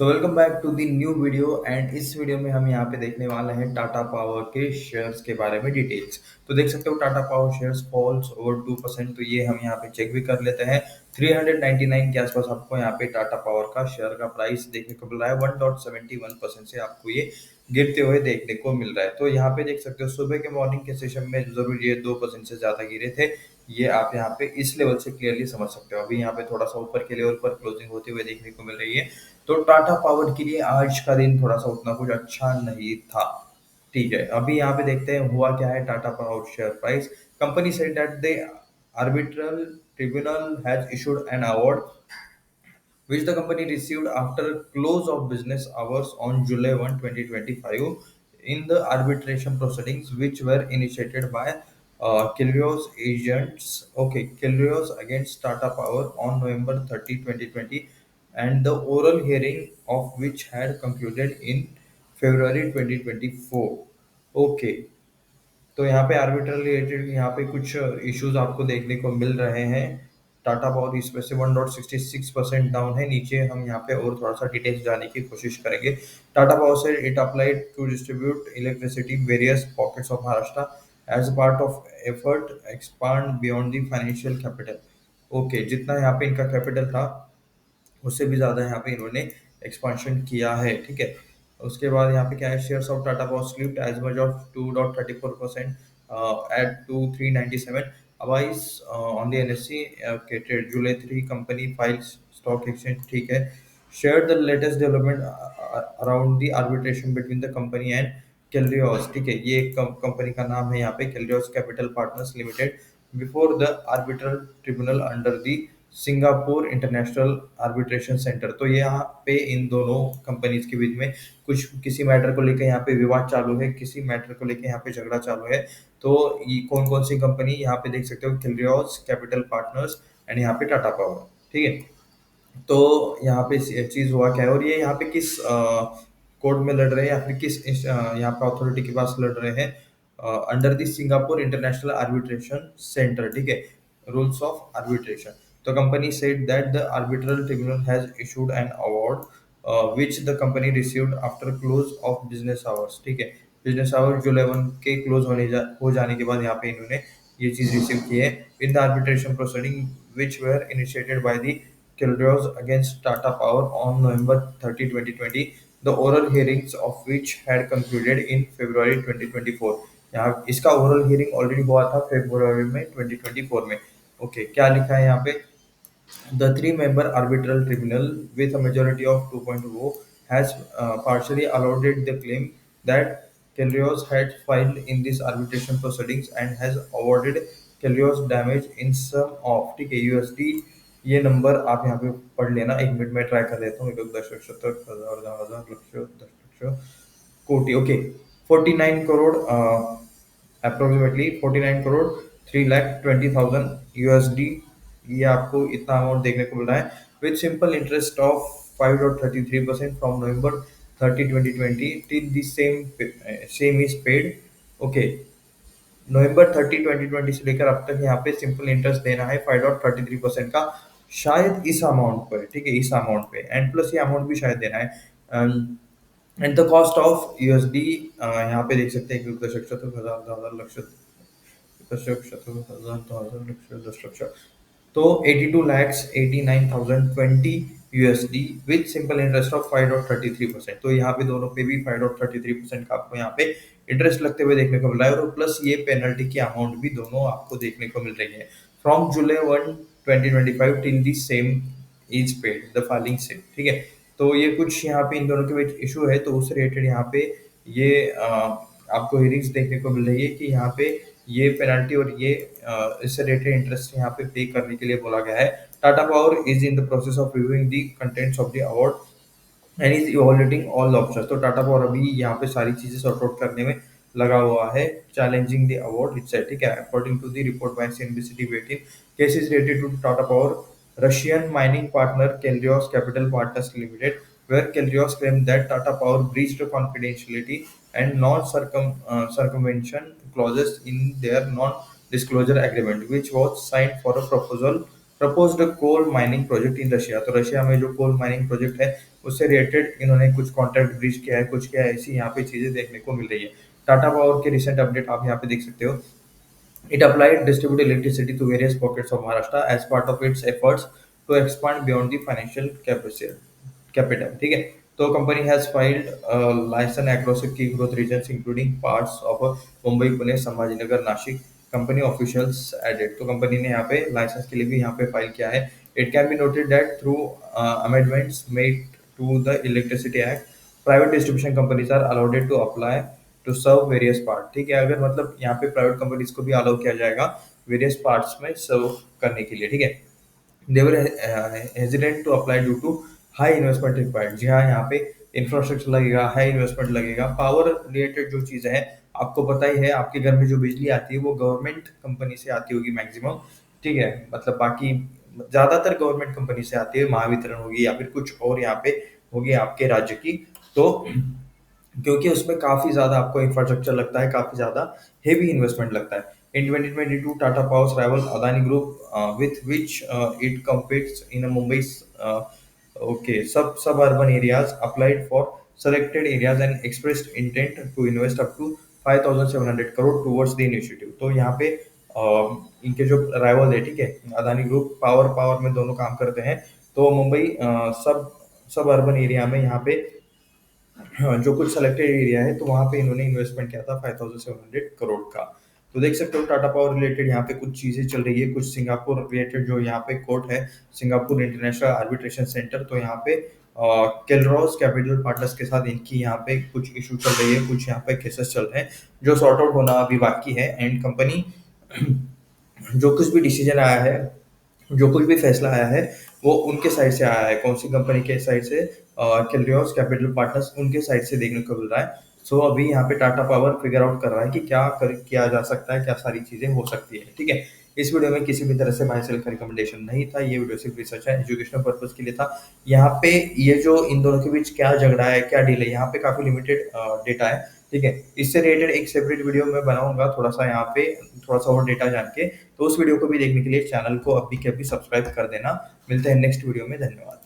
So welcome back to the new video and इस video में हम यहाँ पे देखने वाले हैं टाटा पावर के शेयर्स के बारे में डिटेल्स। तो देख सकते हो Tata power shares falls over 2%। तो ये हम यहाँ पे चेक भी कर लेते हैं। 399 के आसपास आपको यहाँ पे टाटा पावर का शेयर का प्राइस देखने को मिल रहा है। 1.71% से आपको ये गिरते हुए देखने को मिल रहा है। तो यहाँ पे देख सकते हो सुबह के मॉर्निंग के सेशन में जरूर ये 2% से ज्यादा गिरे थे। ये आप यहाँ पे इस लेवल से क्लियरली समझ सकते हो। अभी यहाँ पे थोड़ा सा ऊपर के लेवल पर क्लोजिंग होते हुए देखने को मिल रही है। तो टाटा पावर के लिए आज का दिन थोड़ा सा उतना कुछ अच्छा नहीं था। ठीक है, अभी यहाँ पे देखते हैं हुआ क्या है Tata power share price. Company said that the arbitral tribunal has issued an award which the company received after close of business hours on July 1, 2025 in the arbitration proceedings which were initiated by Kilios agents, Kilios against Tata Power on November 30, 2020, and the oral hearing of which had concluded in February 2024. Okay, तो यहाँ पे arbitral related यहाँ पे कुछ issues आपको देखने को मिल रहे हैं। टाटा पावर इसमें से 1.66% डाउन है। नीचे हम यहाँ पे और थोड़ा सा डिटेल्स जाने की कोशिश करेंगे। टाटा पावर से it applied to distribute electricity various pockets of Maharashtra as part of effort expand beyond the financial capital. Okay, जितना यहाँ पे इनका कैपिटल था उससे भी ज़्यादा यहाँ पे इन्होंने एक्सपांशन किया है। ठीक है, उसके बाद यहाँ पे क्या है, shares of Tata power slipped as much of 2.34% at 2397 अवाइज on the NSC trade July 3 company files stock exchange. ठीक है, share the latest development around the arbitration between the company and Kelarios. ठीक है, ये कंपनी का नाम है यहाँ पे Kelarios capital partners limited before the arbitral tribunal under the Singapore International Arbitration Centre. तो ये यहाँ पे इन दोनों कंपनीज के बीच में कुछ किसी मैटर को लेकर यहाँ पे विवाद चालू है, किसी मैटर को लेकर यहाँ पे झगड़ा चालू है। तो ये कौन कौन सी कंपनी यहाँ पे देख सकते हो, किलरियोस कैपिटल पार्टनर्स एंड यहाँ पे टाटा पावर। ठीक है, तो यहाँ पे चीज हुआ क्या है और ये यहाँ पे किस कोर्ट में लड़ रहे हैं या फिर किस यहाँ पे अथॉरिटी के पास लड़ रहे हैं। Under the Singapore International Arbitration centre. ठीक है, rules of arbitration. The company said that the arbitral tribunal has issued an award which the company received after close of business hours। ठीक है, बिजनेस आवर जुलाई 1 के close हो जाने के बाद यहाँ पे इन्होंने ये चीज रिसीव की है। In the arbitration proceeding which were initiated by the Kilroys against Tata Power on November 30, 2020, the oral hearings of which had concluded in February 2024। यहाँ इसका ओरल हियरिंग ऑलरेडी हुआ था फरवरी में 2024 में। ओके, क्या लिखा है यहाँ पे, the three-member arbitral tribunal, with a majority of 2.0, has partially allowed the claim that Kelrios had filed in this arbitration proceedings and has awarded Kelrios damage in sum of, ठीक है, USD। ये number आप यहाँ पे पढ़ लेना। 1 minute में try कर लेता हूँ। 1,10,70,000 कोटि। Okay, 49 crore, approximately 49 crore 3,20,000 USD। ये आपको इतना अमाउंट देखने को मिल रहा है with simple interest of 5.33% from November 30, 2020 till the same is paid. Okay, November 30, 2020 से लेकर अब तक यहाँ पे सिंपल इंटरेस्ट देना है 5.33% का, शायद इस अमाउंट पर। ठीक है, इस अमाउंट पे एंड प्लस ये अमाउंट भी शायद देना है। And the cost of USD यहाँ पे देख सकते हैं 1,10,000 तो 82,89,020 USD with simple interest of 5.33%। तो यहाँ पे दोनों पे भी 5.33% का आपको यहाँ पे इंटरेस्ट लगते हुए देखने को मिल रहा है और प्लस ये पेनल्टी की अमाउंट भी दोनों आपको देखने को मिल रही है from July 1, 2025 till the same is paid the filing से। ठीक है, तो ये कुछ यहाँ पे इन दोनों के बीच इशू है। तो उससे रिलेटेड यहाँ पे ये आपको हियरिंग्स देखने को मिल रही है कि यहाँ पे ये पेनल्टी और ये इससे रिलेटेड इंटरेस्ट यहाँ पे पे करने के लिए बोला गया है। Tata power is in the process of reviewing the contents of the award and is evaluating all options. तो टाटा पावर अभी यहाँ पे सारी चीजें सॉर्ट आउट करने में लगा हुआ है, चैलेंजिंग द अवार्ड इटसेल्फ। ठीक है, according to the report by CNBC TV 18 cases related to Tata power Russian mining partner Kelrios Capital Partners Limited, where Kelrios claimed that Tata Power breached confidentiality and non-circumvention clauses in their non-disclosure agreement, which was signed for a proposal proposed coal mining project in Russia. तो Russia में जो कोल mining project है उससे related इन्होंने कुछ contract breach किया है, कुछ किया है, ऐसी यहाँ पे चीजें देखने को मिल रही है। टाटा पावर के रिसेंट अपडेट आप यहाँ पे देख सकते हो। It applied distributed electricity to various pockets of Maharashtra as part of its efforts to expand beyond the financial capacity capital. ठीक है, तो company has filed license across key growth regions including parts of Mumbai, Pune, Sambhajinagar, Nashik. Company officials added, तो company ने यहाँ पे licence के लिए भी यहाँ पे फाइल किया है। It can be noted that through amendments made to the electricity act, private distribution companies are allowed to apply to serve various part. ठीक है, अगर मतलब यहाँ पे प्राइवेट कंपनीज को भी अलाउ किया जाएगा वेरियस पार्ट्स में सर्व करने के लिए। ठीक है, they were hesitant to apply due to high investment required. जी हाँ, यहाँ पे इंफ्रास्ट्रक्चर लगेगा, हाई इन्वेस्टमेंट लगेगा। पावर रिलेटेड जो चीजें हैं आपको पता ही है, आपके घर में जो बिजली आती है वो गवर्नमेंट कंपनी से आती होगी मैक्सिमम। ठीक है, मतलब बाकी ज्यादातर गवर्नमेंट कंपनी से आती है, महावितरण होगी या फिर कुछ और यहाँ पे होगी आपके राज्य की। तो क्योंकि उसमें काफ़ी ज़्यादा आपको इंफ्रास्ट्रक्चर लगता है, काफ़ी ज़्यादा हेवी इन्वेस्टमेंट लगता है। इन 2022 Tata powers rival Adani group with which it competes in a Mumbai suburban areas applied for selected areas and expressed intent to invest up to 5,700 crore towards the initiative। तो यहाँ पे इनके जो राइवल है, ठीक है, अदानी ग्रुप पावर पावर में दोनों काम करते हैं। तो मुंबई सब अर्बन एरिया में यहाँ पे हाँ, जो कुछ सेलेक्टेड एरिया है तो वहाँ पे इन्होंने इन्वेस्टमेंट किया था 5,700 करोड़ का। तो देख सकते हो टाटा पावर रिलेटेड यहाँ पे कुछ चीजें चल रही है, कुछ सिंगापुर रिलेटेड जो यहाँ पे कोर्ट है, सिंगापुर इंटरनेशनल आर्बिट्रेशन सेंटर, तो यहाँ पे केलरॉस कैपिटल पार्टनर्स के साथ इनकी यहाँ पे कुछ इशू चल रही है, कुछ यहाँ पे केसेस चल रहे हैं जो सॉर्ट आउट होना अभी बाकी है। एंड कंपनी जो कुछ भी डिसीजन आया है, जो कुछ भी फैसला आया है वो उनके साइड से आया है। कौन सी कंपनी के साइड से? किलरियोस कैपिटल पार्टनर्स, उनके साइड से देखने को मिल रहा है। सो अभी यहाँ पे टाटा पावर फिगर आउट कर रहा है कि किया जा सकता है, क्या सारी चीजें हो सकती है। ठीक है, इस वीडियो में किसी भी तरह से बाय सेल का रिकमेंडेशन नहीं था, ये वीडियो सिर्फ रिसर्च है, एजुकेशनल पर्पज के लिए था। यहाँ पे ये जो इन दोनों के बीच क्या झगड़ा है, क्या डील है, यहाँ पे काफी लिमिटेड डेटा है। ठीक है, इससे रिलेटेड एक सेपरेट वीडियो मैं बनाऊंगा थोड़ा सा यहाँ पे, थोड़ा सा और डेटा जान के। तो उस वीडियो को भी देखने के लिए चैनल को अभी के अभी सब्सक्राइब कर देना। मिलते हैं नेक्स्ट वीडियो में, धन्यवाद।